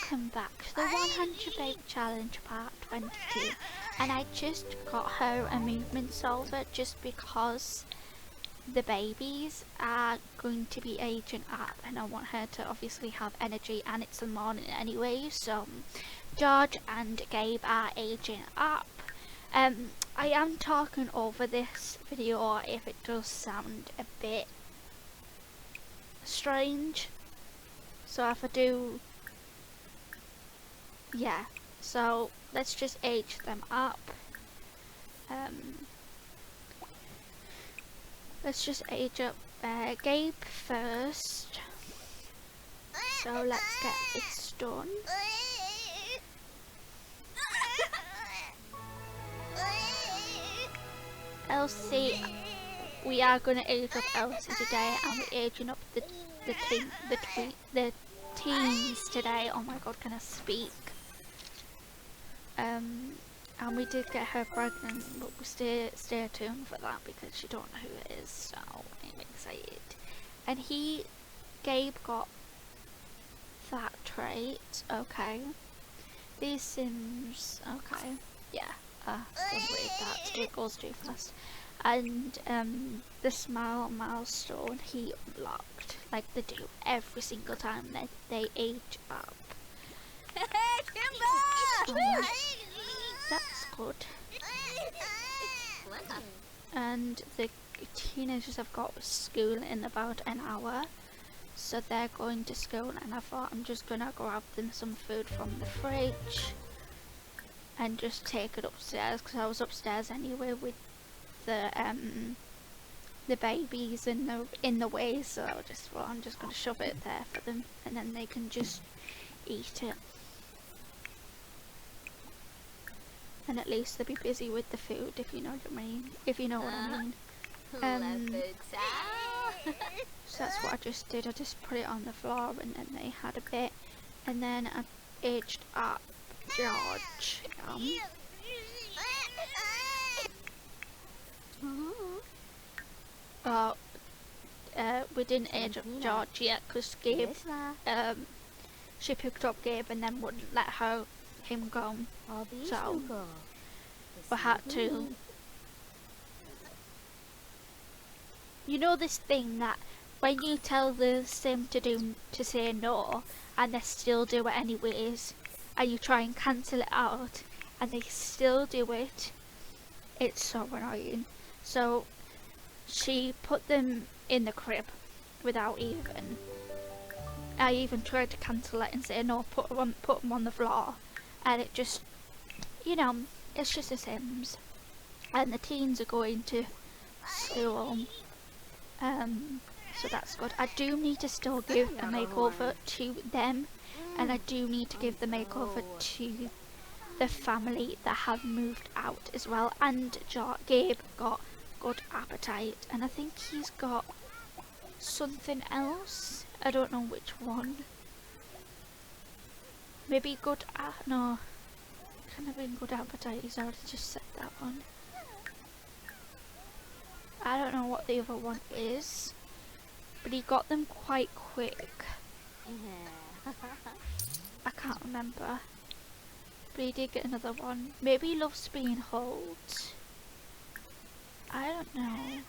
welcome back to the 100 Baby Challenge Part 22. And I just got her a movement solver just because the babies are going to be aging up and I want her to obviously have energy, and it's the morning anyway, so George and Gabe are aging up. I am talking over this video if it does sound a bit strange, so if I do, yeah, so let's just age them up. Let's just age up Gabe first, so let's get this done. Elsie, we are going to age up Elsie today, and we're aging up the teens today. Oh my god, can I speak? And we did get her pregnant, but we stay tuned for that because you don't know who it is, so I'm excited. And Gabe got that trait, okay. These Sims, okay, yeah, don't read that, it goes too fast. And the smile milestone he unlocked, like they do every single time they age up. That's good. And the teenagers have got school in about an hour, so they're going to school, and I thought I'm just gonna grab them some food from the fridge and just take it upstairs, because I was upstairs anyway with the babies in the way, so I just thought I'm just gonna shove it there for them and then they can just eat it. And at least they'll be busy with the food, if you know what I mean. If you know what I mean. So that's what I just did. I just put it on the floor and then they had a bit. And then I aged up George. We didn't age up George yet because Gabe, she picked up Gabe and then wouldn't let him go, so we had to, you know, this thing that when you tell the sim to say no and they still do it anyways, and you try and cancel it out and they still do it, it's so annoying. So she put them in the crib without even, I even tried to cancel it and say no, put them on the floor, and it just, you know, it's just the Sims. And the teens are going to school, so that's good. I do need to still give a makeover to them, and I do need to give the makeover to the family that have moved out as well. And Gabe got good appetite, and I think he's got something else, I don't know which one. Maybe good, no, kind of been good appetite, he's already just said that one. I don't know what the other one is, but he got them quite quick. I can't remember, but he did get another one. Maybe he loves being held. I don't know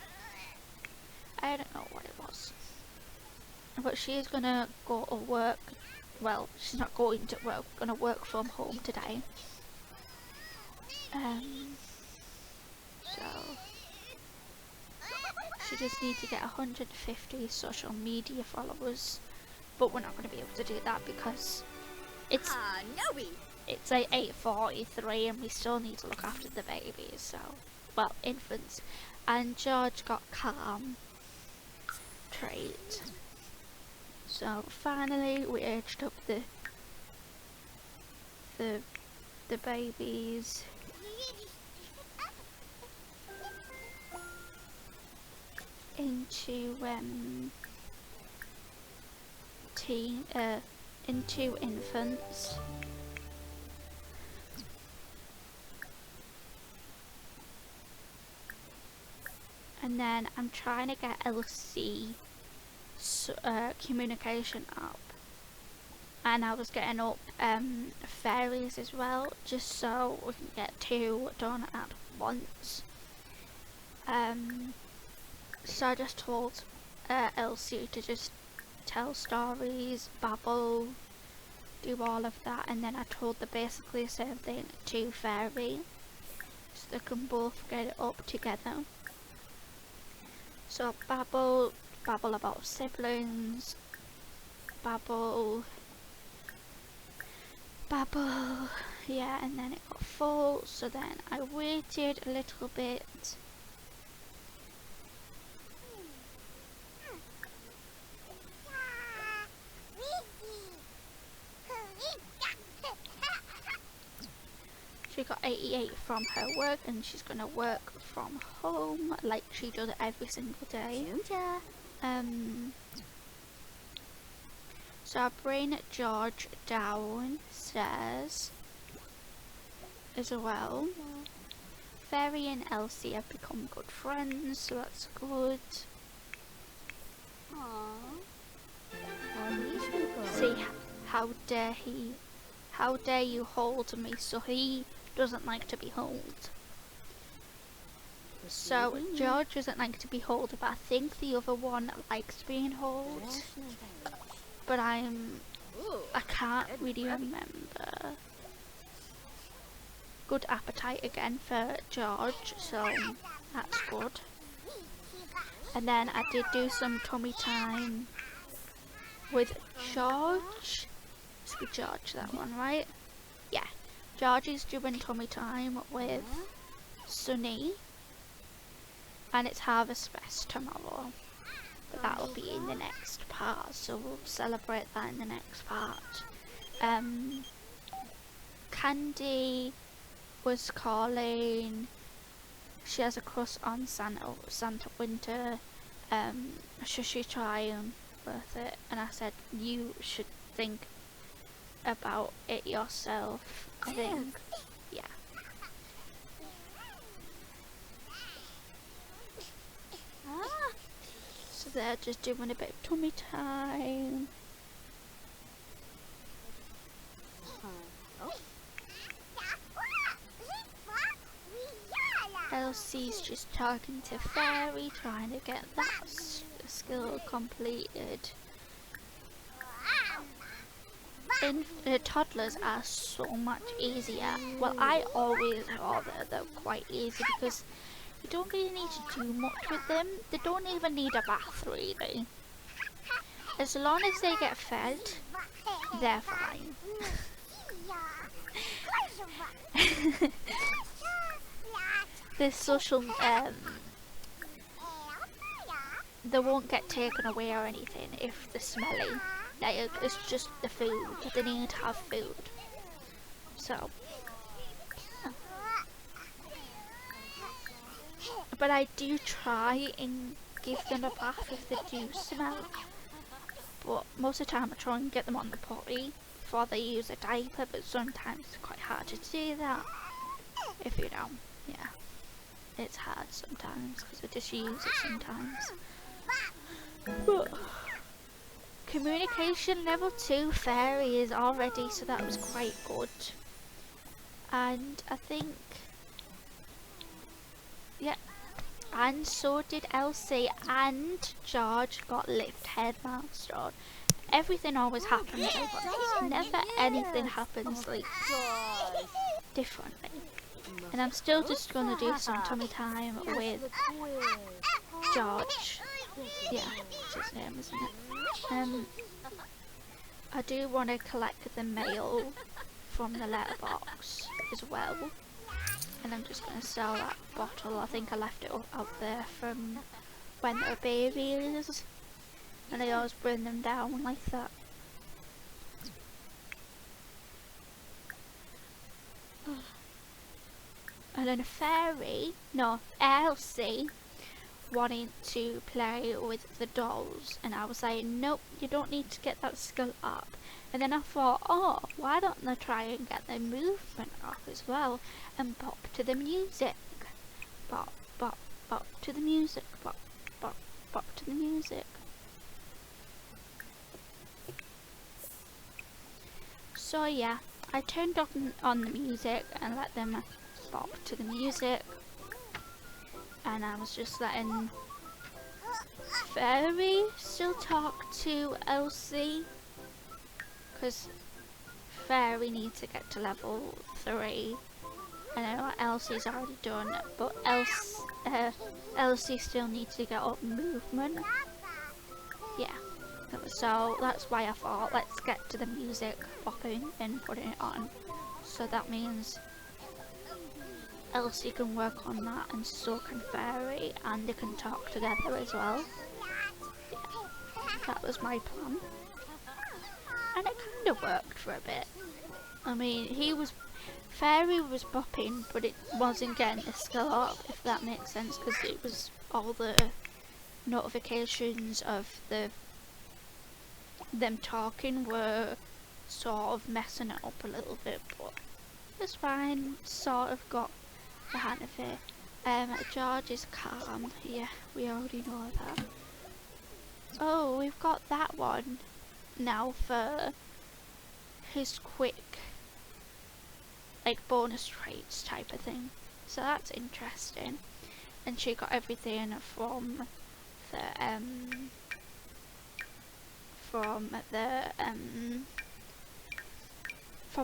what it was. But she is gonna go to work. Well, she's not going to work, gonna work from home today. So she just needs to get 150 social media followers, but we're not gonna be able to do that because it's like 8:43 and we still need to look after the babies, so, well, infants. And George got calm trait. So finally we aged up the babies. Into infants. And then I'm trying to get LC communication up. and I was getting up fairies as well, just so we can get 2 done at once. So I just told Elsie to just tell stories, babble, do all of that, and then I told them basically the same thing to Fairy, so they can both get it up together. So babble about siblings, babble, yeah, and then it got full, so then I waited a little bit. She got 88 from her work, and she's gonna work from home like she does every single day. So I bring George downstairs as well. Fairy and Elsie have become good friends, so that's good. See, how dare you hold me? So he doesn't like to be held. So George doesn't like to be held, but I think the other one likes being held. But I can't really remember. Good appetite again for George, so that's good. And then I did do some tummy time with George. It's with George, that one, right? Yeah. George is doing tummy time with Sunny. And it's Harvest Fest tomorrow. But that'll be in the next part, so we'll celebrate that in the next part. Candy was calling. She has a crush on Santa Winter. Should she try and with it? And I said, you should think about it yourself. I think, yeah. So they're just doing a bit of tummy time. Elsie's just talking to Fairy, trying to get that skill completed. The toddlers are so much easier. Well, I always thought that they're quite easy because you don't really need to do much with them. They don't even need a bath really. As long as they get fed, they're fine. The social, they won't get taken away or anything if they're smelly. Like, it's just the food. They need to have food. So, but I do try and give them a bath if they do smell. But most of the time I try and get them on the potty before they use a diaper, but sometimes it's quite hard to do that. If you know, yeah. It's hard sometimes because I just use it sometimes. But communication level 2 Fairy is already, so that was quite good. And I think, yeah, and so did Elsie, and George got lift headmastered. Everything always happens over. Never anything happens like differently. And I'm still just going to do some tummy time with George. Yeah, that's his name, isn't it? I do want to collect the mail from the letterbox as well. And I'm just going to sell that bottle. I think I left it out there from when they were babies. And I always bring them down like that. And then Elsie wanting to play with the dolls, and I was like, nope, you don't need to get that skill up. And then I thought, oh, why don't they try and get their movement up as well, and bop to the music. Bop, bop, bop to the music, bop, bop, bop to the music. So yeah, I turned on the music and let them bop to the music, and I was just letting Fairy still talk to Elsie, because Fairy needs to get to level 3. I know what Elsie's already done, but Elsie still needs to get up movement. Yeah, so that's why I thought, let's get to the music popping and putting it on. So that means Elsie can work on that, and so can Fairy, and they can talk together as well. Yeah, that was my plan. And it kind of worked for a bit. I mean, Fairy was bopping, but it wasn't getting the skill up, if that makes sense, because it was all the notifications of them talking were sort of messing it up a little bit, but it's fine. Sort of got the hang of it. George is calm. Yeah, we already know that. Oh, we've got that one now for his quick, like, bonus traits type of thing. So that's interesting. And she got everything from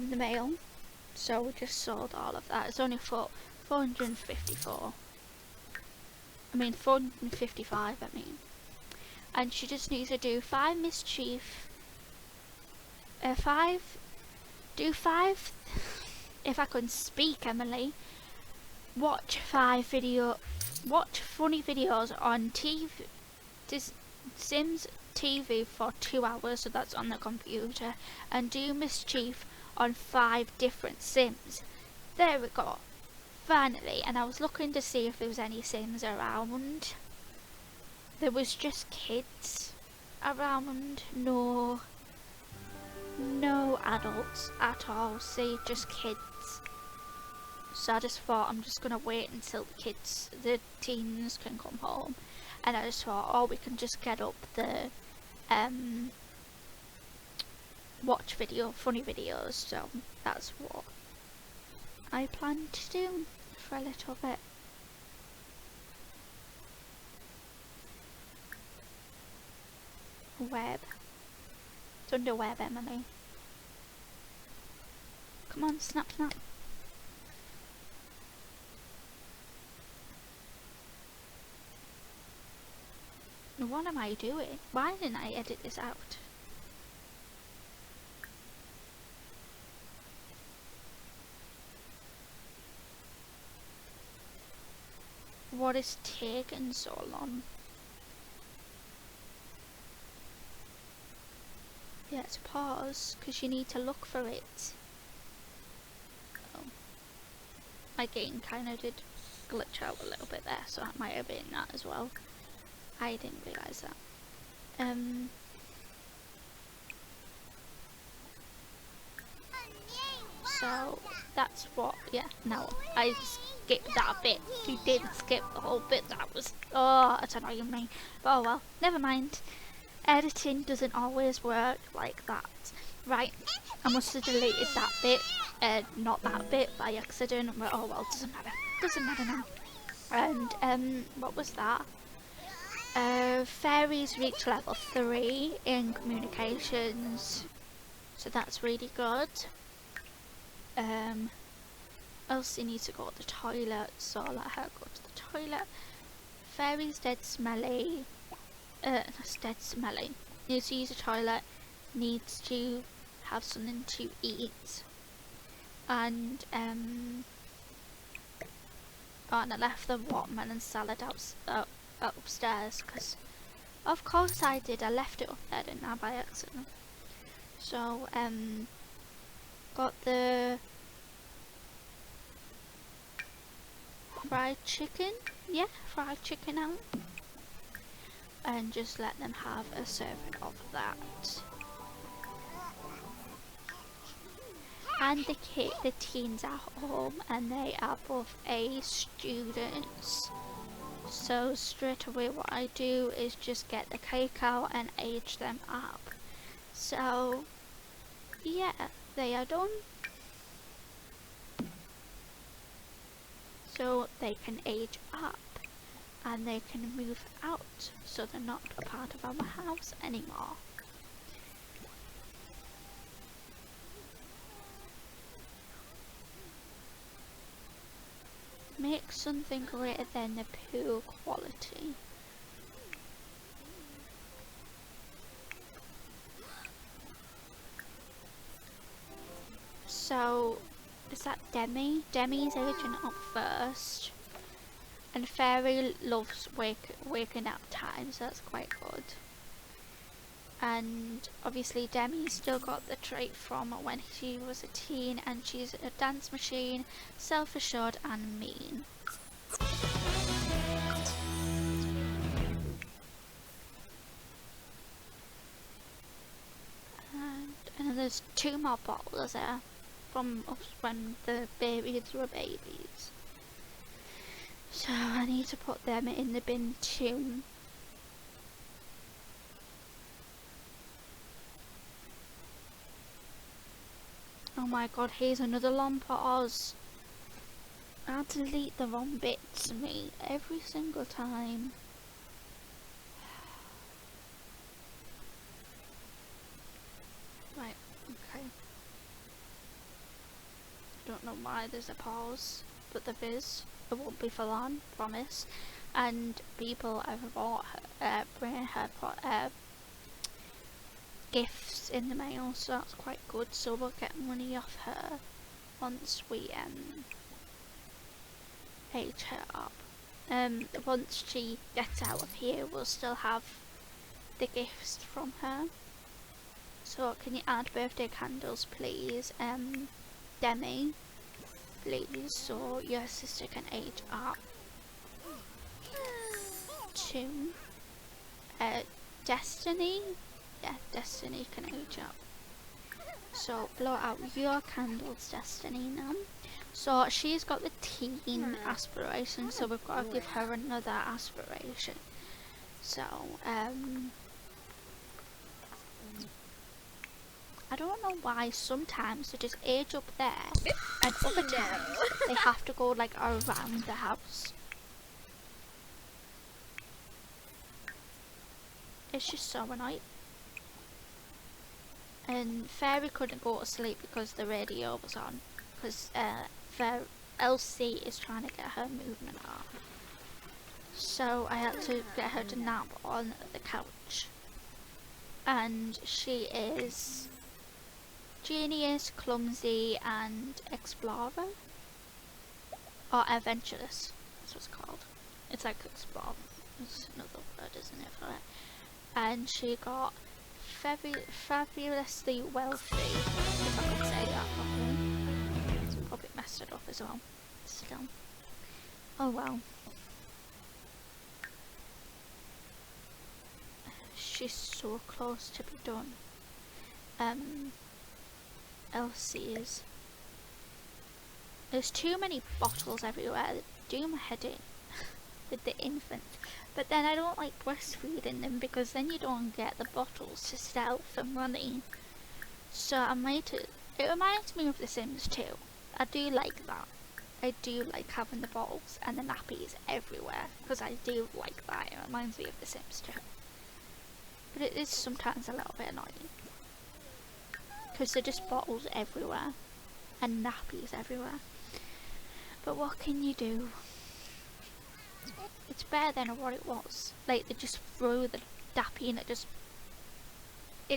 the mail. So we just sold all of that. It's only for 454. I mean 455, I mean. And she just needs to do 5 mischief. 5 if I could speak, Emily. Watch funny videos on TV, Sims TV for 2 hours, so that's on the computer, and do mischief on 5 different Sims. There we go, finally. And I was looking to see if there was any Sims around. There was just kids around, no adults at all, see, just kids. So I just thought, I'm just gonna wait until the teens can come home, and I just thought, oh, we can just get up the funny videos. So that's what I plan to do for a little bit. Web. It's under web, Emily. Come on, snap. What am I doing? Why didn't I edit this out? What is taking so long? Yeah, it's pause, because you need to look for it. Oh. My game kind of did glitch out a little bit there, so that might have been that as well. I didn't realise that. So that's what, yeah, no, I skipped that bit. You did skip the whole bit. That was, oh, that's annoying me. But oh well, never mind. Editing doesn't always work like that. Right, I must have deleted that bit, not that bit by accident, but oh well, doesn't matter now. And what was that? Fairies reach level 3 in communications, so that's really good. Elsie needs to go to the toilet, so I'll let her go to the toilet. Fairy's dead smelly. That's dead smelly. Needs to use the toilet, needs to have something to eat. And and I left the watermelon salad upstairs, because of course I did. I left it up there, didn't I, by accident. So got the fried chicken, out, and just let them have a serving of that. And the teens are home, and they are both A students. So straight away what I do is just get the cake out and age them up. So yeah, they are done. So they can age up and they can move out, so they're not a part of our house anymore. Make something greater than the poor quality. So, is that Demi? Demi's aging up first. And Fairy loves waking up time, so that's quite good. And obviously Demi's still got the trait from when she was a teen, and she's a dance machine, self-assured and mean. And there's 2 more bottles there from when the babies were babies. So I need to put them in the bin too. Oh my god, here's another Lompoz. I delete the wrong bits, me, every single time. Right, okay. Don't know why there's a pause, but there is. It won't be for long, promise. And people have bought her, bring her gifts in the mail, so that's quite good. So we'll get money off her once we age her up. Once she gets out of here, we'll still have the gifts from her. So can you add birthday candles, please, Demi, please, so your sister can age up. 2, Destiny, yeah, Destiny can age up. So blow out your candles, Destiny, now. So she's got the teen aspiration, so we've got to give her another aspiration. So, I don't know why sometimes they just age up there, and other times they have to go like around the house. It's just so annoying. And Fairy couldn't go to sleep because the radio was on, because Elsie is trying to get her movement up. So I had to get her to nap on the couch. And she is Genius, Clumsy and Explorer. Or Adventurous, that's what it's called. It's like Explorer, it's another word, isn't it, for it. And she got fabulously wealthy, if I could say that properly. It's probably messed it up as well, still. Oh well. She's so close to be done. Elsie is. There's too many bottles everywhere that do my head in with the infants. But then I don't like breastfeeding them because then you don't get the bottles to sell for money. So I might. It reminds me of The Sims 2. I do like that. I do like having the bottles and the nappies everywhere because I do like that. It reminds me of The Sims 2. But it is sometimes a little bit annoying because they're just bottles everywhere and nappies everywhere. But what can you do? It's better than what it was. Like they just threw the nappy and it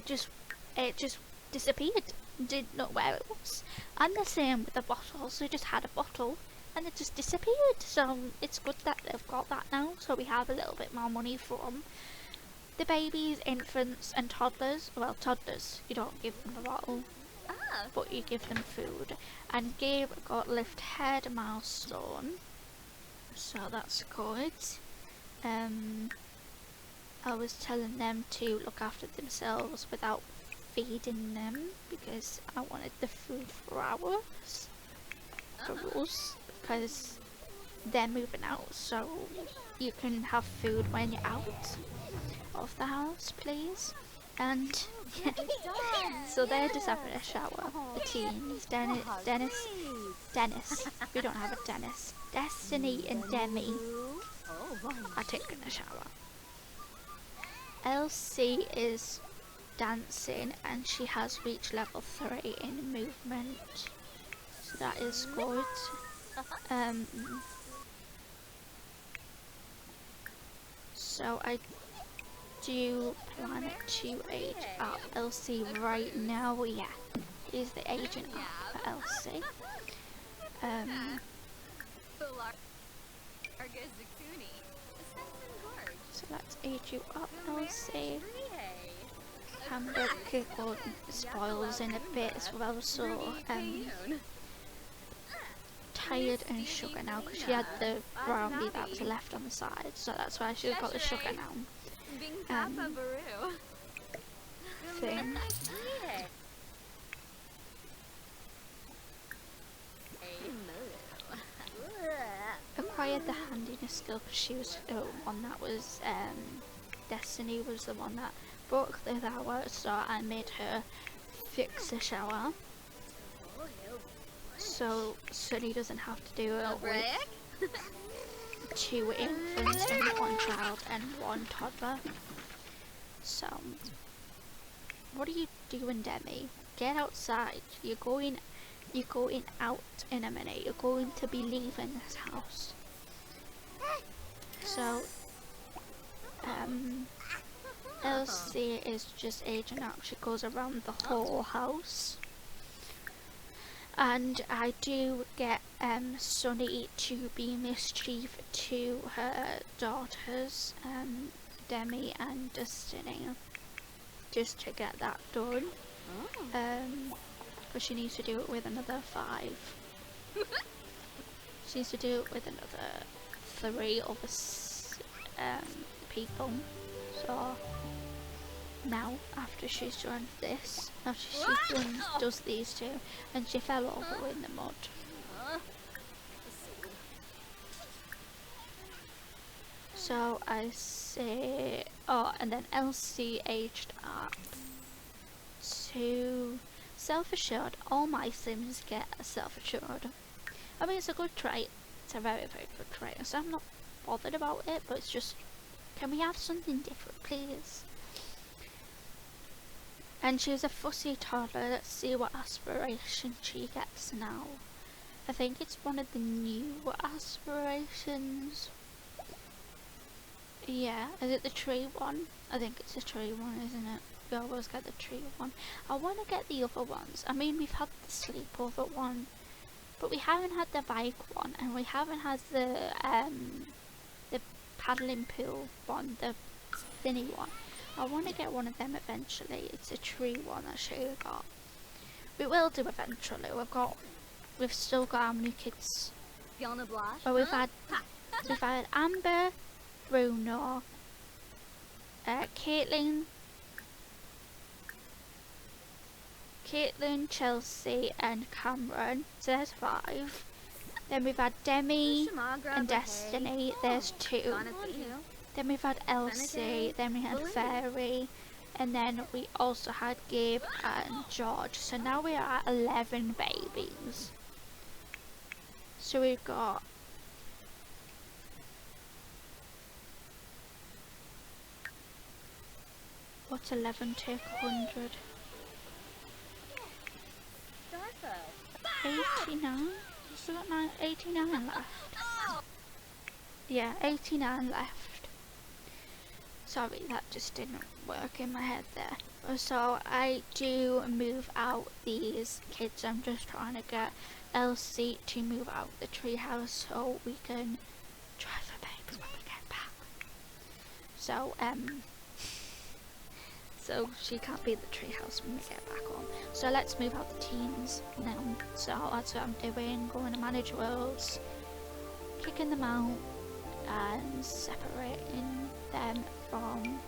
just disappeared. Didn't know where it was. And the same with the bottles. They just had a bottle and it just disappeared. So it's good that they've got that now. So we have a little bit more money from the babies, infants and toddlers. Well, toddlers, you don't give them a bottle, but you give them food. And Gabe got lift head milestone, so that's good. I was telling them to look after themselves without feeding them because I wanted the food for us, because they're moving out, so you can have food when you're out of the house, please. And so they're just having a shower. The teens, Dennis. We don't have a Dennis. Destiny and Demi are taking a shower. Elsie is dancing and she has reached level 3 in movement. So that is good. So I do plan to age up Elsie right now. Yeah, is the agent up for Elsie. So let's age you up, Elsie. Hamburg Kickle spoils in a bit as well, so tired and sugar now because she had the brownie that was left on the side, so that's why she's got the sugar now. Thing. Acquired the handiness skill because she was the one that was Destiny was the one that broke the shower, so I made her fix the shower so Sunny doesn't have to do it with 2 infants and 1 child and 1 toddler. So what are you doing, Demi? Get outside. You're going out in a minute. You're going to be leaving this house. So Elsie is just aging up. She goes around the whole house. And I do get Sunny to be mischief to her daughters, Demi and Destiny, just to get that done. But she needs to do it with another 5. She needs to do it with another 3 other people. So now, after she's done this, after she does these 2, and she fell over in the mud. So I say, and then Elsie aged up to self-assured. All my Sims get self-assured. I mean, it's a good trait. It's a very, very good trait. So I'm not bothered about it, but it's just, can we have something different, please? And she's a fussy toddler. Let's see what aspiration she gets now. I think it's one of the new aspirations. Yeah, is it the tree one? I think it's the tree one, isn't it? We always get the tree one. I want to get the other ones. I mean, we've had the sleepover one, but we haven't had the bike one, and we haven't had the paddling pool one, the thinny one. I want to get one of them eventually. It's a tree one that she got. We will do eventually. We've still got how many kids? Well, we've had Amber, Bruno, Caitlin, Chelsea, and Cameron. So there's 5. Then we've had Demi and Destiny. There's 2. Then we've had Elsie, then we had Fairy, and then we also had Gabe and George. So now we are at 11 babies. So we've got what's 11 take 100? 89? Still got 89 left. Yeah, 89 left. Sorry, that just didn't work in my head there. So I do move out these kids. I'm just trying to get Elsie to move out the treehouse so we can drive her babies when we get back. So so she can't be at the treehouse when we get back home. So let's move out the teens now. So that's what I'm doing, going to manage worlds, kicking them out and separating them from,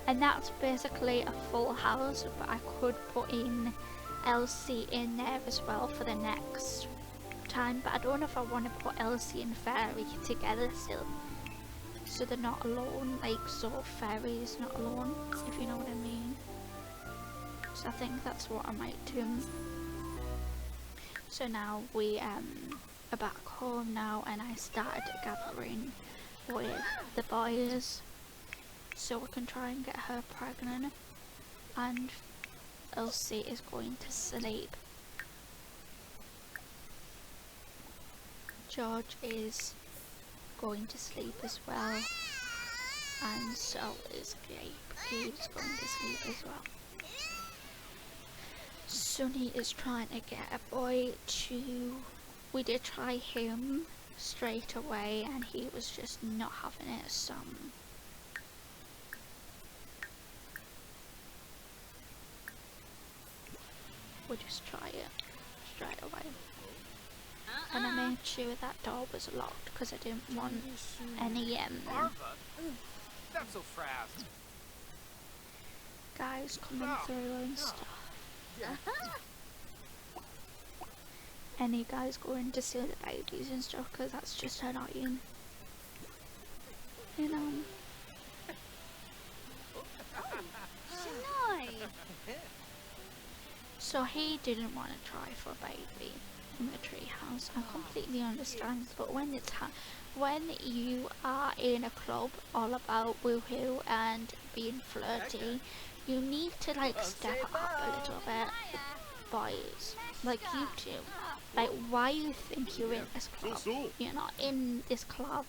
and that's basically a full house, but I could put in Elsie in there as well for the next time, but I don't know if I want to put Elsie and Fairy together still. So so they're not alone, like so Fairy is not alone, if you know what I mean. So I think that's what I might do. So now we are back home now, and I started gathering with the boys so we can try and get her pregnant, and Elsie is going to sleep. George is going to sleep as well, and so is Gabe. Gabe's going to sleep as well. Sunny is trying to get a boy to... We did try him straight away and he was just not having it, so... We'll just try it straight away. And I made sure that door was locked because I didn't want any That's so fast. guys coming through and stuff. Any guys going to see the babies and stuff, because that's just annoying, you know. So he didn't want to try for a baby in the treehouse. I completely understand, but when it's when you are in a club all about woohoo and being flirty, you need to like step up a little bit, boys. Like you two. Like, why you think you're in this club? You're not in this club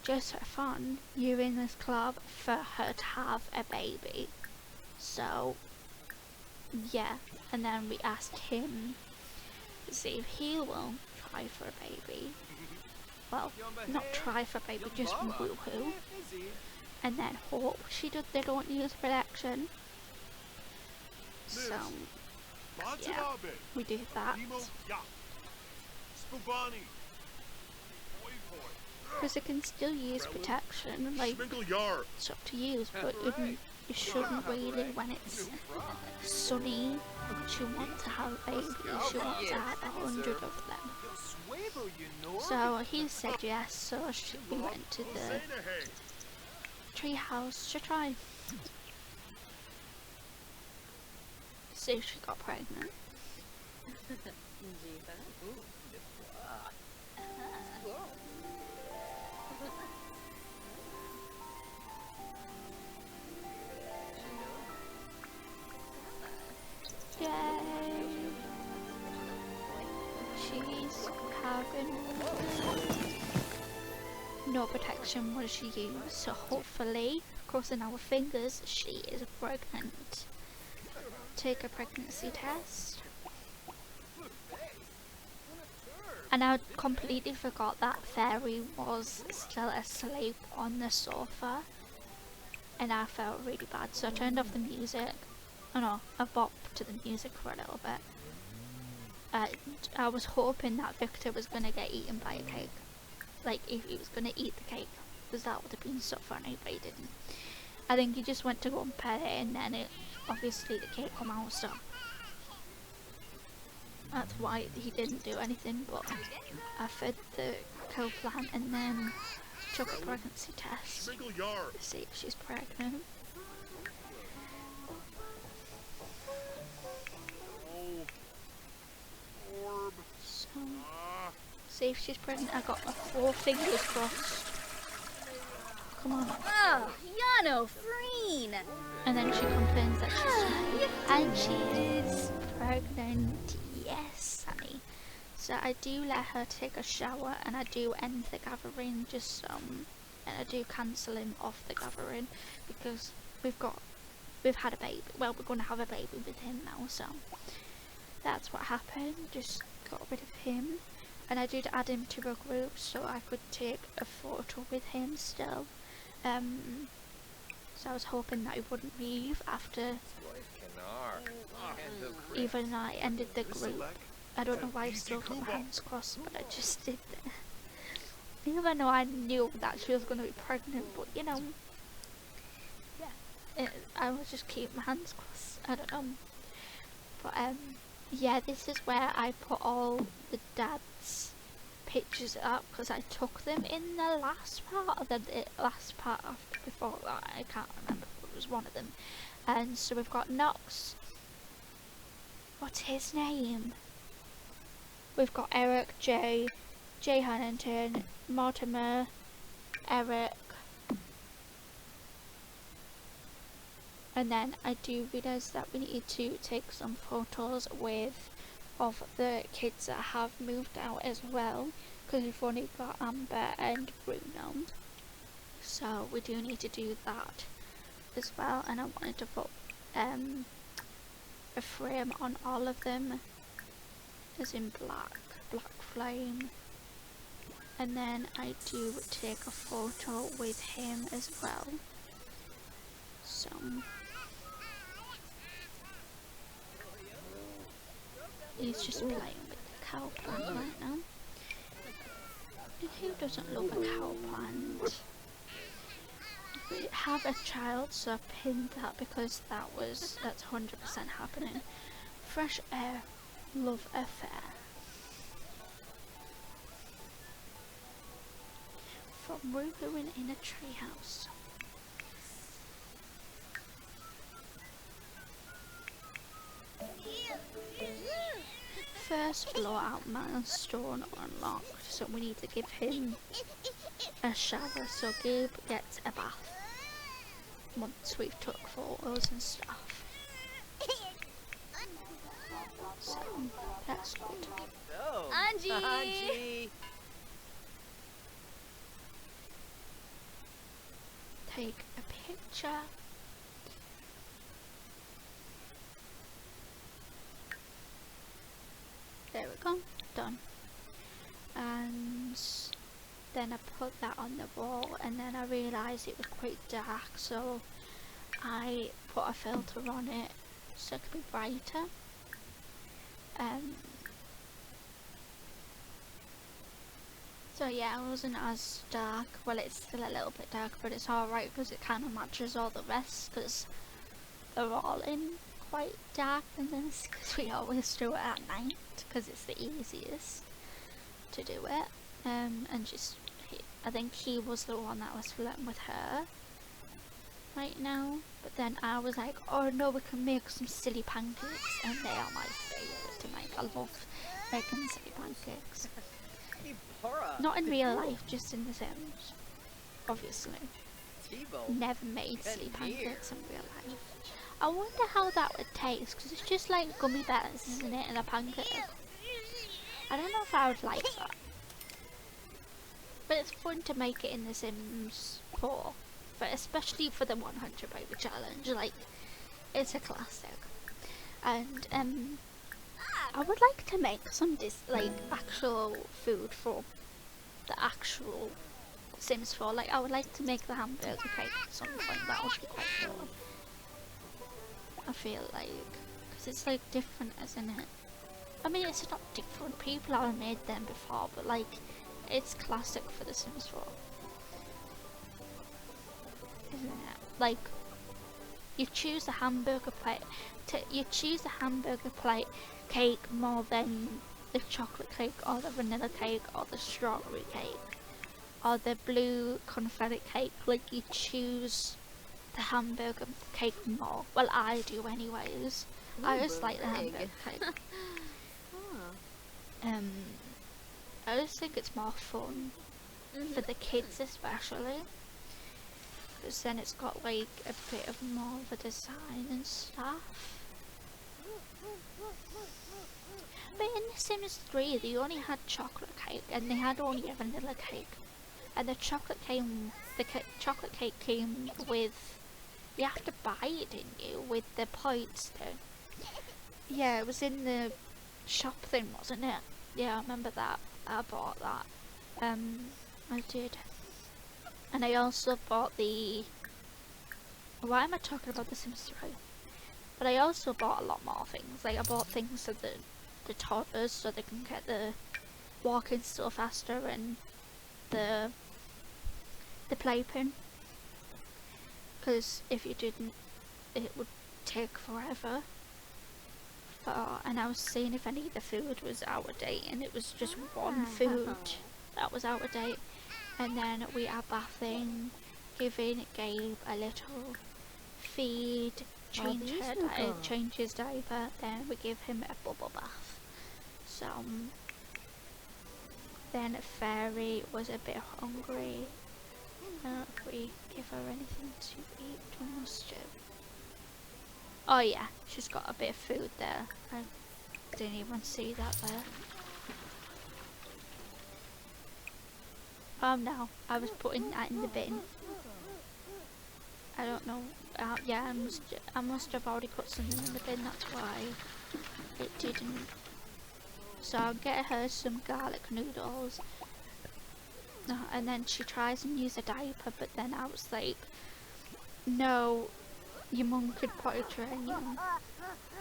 just for fun. You're in this club for her to have a baby. So, yeah. And then we asked him to see if he will try for a baby. Well, not try for a baby, just woohoo. And then hope they don't use protection. So, yeah, we did that. Because it can still use protection, like, it's up to use, but you shouldn't really when it's Sunny. She wants to have a baby, she wants to have 100 of them. So he said yes, so we went to the treehouse to try. See if she got pregnant. Yay! She's having no protection what she used, so hopefully, crossing our fingers, she is pregnant. Take a pregnancy test. And I completely forgot that Fairy was still asleep on the sofa, and I felt really bad, so I turned off the music. Oh no, I bopped to the music for a little bit. I was hoping that Victor was going to get eaten by a cake. Like, if he was going to eat the cake, because that would have been so funny, but he didn't. I think he just went to go and pet it, and then obviously the cake come out, so that's why he didn't do anything. But I fed the cow plant and then took a pregnancy test to see if she's pregnant. So, see if she's pregnant. I got my 4 fingers crossed. Come on. Oh, Yano, Freen! And then she complains that she's pregnant. Yes, honey. So I do let her take a shower, and I do end the gathering just and I do cancel him off the gathering because we've had a baby. Well, we're going to have a baby with him now, so that's what happened. Just got rid of him, and I did add him to a group so I could take a photo with him still. So I was hoping that he wouldn't leave after even though I ended the group. I don't know why I still got my hands crossed, but I just did that. Even though I knew that she was going to be pregnant, but you know, I would just keep my hands crossed. I don't know. But yeah, this is where I put all the dad's pictures up because I took them in the last part of the last part after before that. I can't remember, but it was one of them. And so we've got Knox. What's his name? We've got Eric, Jay Hannington, Mortimer, Eric. And then I do realise that we need to take some photos of the kids that have moved out as well, because we've only got Amber and Bruno. So we do need to do that as well, and I wanted to put a frame on all of them, as in black flame. And then I do take a photo with him as well. So he's just playing with the cow plant right now. And who doesn't love a cow plant? We have a child, so I pinned that because that's 100% happening. Fresh air, love affair. From Ruin in a treehouse. First blowout milestone unlocked, so we need to give him a shower, so Gabe gets a bath once we've took photos and stuff. So that's good. Oh, Angie! Angie! Take a picture. There we go, done. And then I put that on the wall, and then I realised it was quite dark, so I put a filter on it so it could be brighter. So yeah, it wasn't as dark. Well, it's still a little bit dark, but it's alright because it kind of matches all the rest, because they're all in quite dark, and then because we always do it at night because it's the easiest to do it. And just I think he was the one that was flirting with her right now, but then I was like, oh no, we can make some silly pancakes, and they are my favourite to make. I love making silly pancakes. Hey, Bora. Not in real life, just in The Sims, obviously. T-Bone. Never made silly Good beer. pancakes in real life. I wonder how that would taste, because it's just like gummy bears, isn't it, in a pancake? I don't know if I would like that. But it's fun to make it in The Sims 4, but especially for the 100 baby challenge, like, it's a classic. And I would like to make some actual food for the actual Sims 4. Like, I would like to make the hamburger cake at some point. That would be quite cool. I feel like, because it's like different, isn't it? I mean, it's not different. People have made them before, but like, it's classic for The Sims 4, isn't it? Like, you choose the hamburger plate. You choose the hamburger plate cake more than the chocolate cake or the vanilla cake or the strawberry cake or the blue confetti cake. Like, you choose the hamburger cake more. Well, I do anyways. I just like the hamburger cake. I just think it's more fun for the kids especially, because then it's got like a bit of more of a design and stuff. But in The Sims 3 they only had chocolate cake, and they had only a vanilla cake, and the chocolate chocolate cake came with, you have to buy it, didn't you, with the points though. Yeah, it was in the shop thing, wasn't it? Yeah, I remember that. I bought that. I did. And I also bought the... Why am I talking about The Sims 3? But I also bought a lot more things. Like, I bought things for the toddlers so they can get the walking still faster, and the playpen. Because if you didn't, it would take forever. And I was seeing if any of the food was out of date, and it was just one food that was out of date. And then we are bathing, giving Gabe a little feed, change his diaper, then we give him a bubble bath. So then Fairy was a bit hungry. I don't know if we give her anything to eat. We must do. Oh yeah, she's got a bit of food there. I didn't even see that there. No, I was putting that in the bin. I don't know. Yeah, I must have already put something in the bin. That's why it didn't. So I'll get her some garlic noodles. And then she tries and use a diaper, but then I was like, no, your mum could potty train you.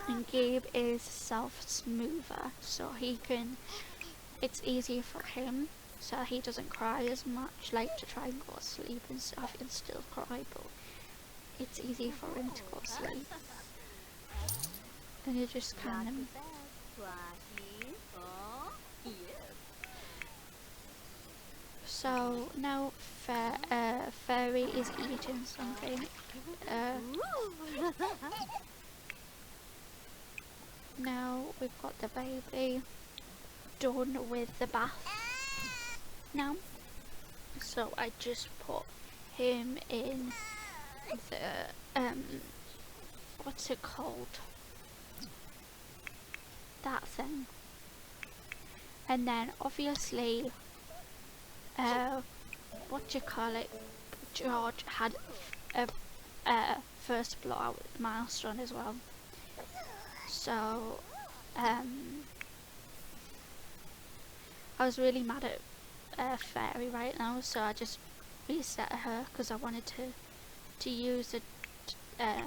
And Gabe is self-smoother, so he can, it's easier for him, so he doesn't cry as much, like to try and go to sleep and stuff and still cry, but it's easy for him to go to sleep. And you just kind of... So now Fairy is eating something. Now we've got the baby done with the bath now. So I just put him in the what's it called? That thing. And then obviously what do you call it? George had a first blowout milestone as well. So I was really mad at Fairy right now, so I just reset her because I wanted to use a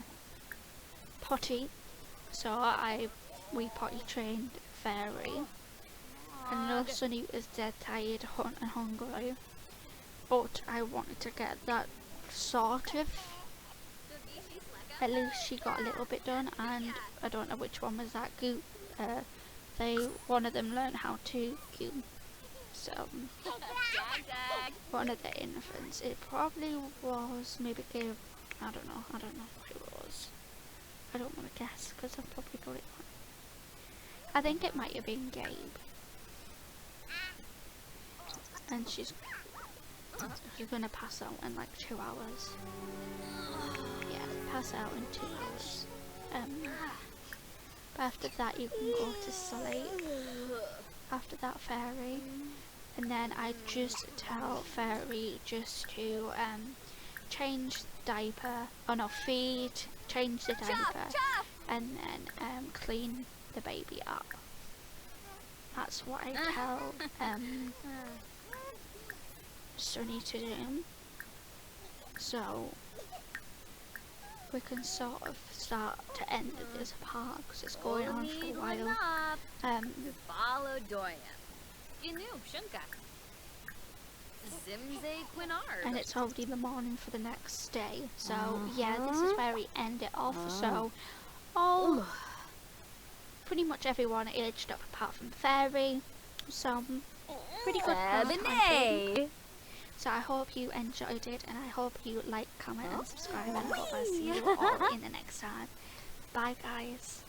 potty. So we potty trained Fairy. And I know Sunny was dead tired and hungry, but I wanted to get that sort of, at least she got a little bit done. And I don't know which one was that goop. One of them learned how to goop. So one of the infants, it probably was maybe Gabe. I don't know who it was. I don't want to guess because I probably got it wrong. I think it might have been Gabe. And she's gonna pass out in like 2 hours. Yeah, pass out in 2 hours. But after that you can go to sleep. After that, Fairy. And then I just tell Fairy just to change the diaper. Oh no, feed, change the diaper, and then clean the baby up. That's what I tell Sunny to do. So we can sort of start to end this part because it's going on for a while. And it's already the morning for the next day. So yeah, this is where we end it off. So pretty much everyone aged up apart from Fairy. So pretty good fun. So I hope you enjoyed it, and I hope you like, comment and subscribe, and I hope I'll see you all in the next time. Bye guys.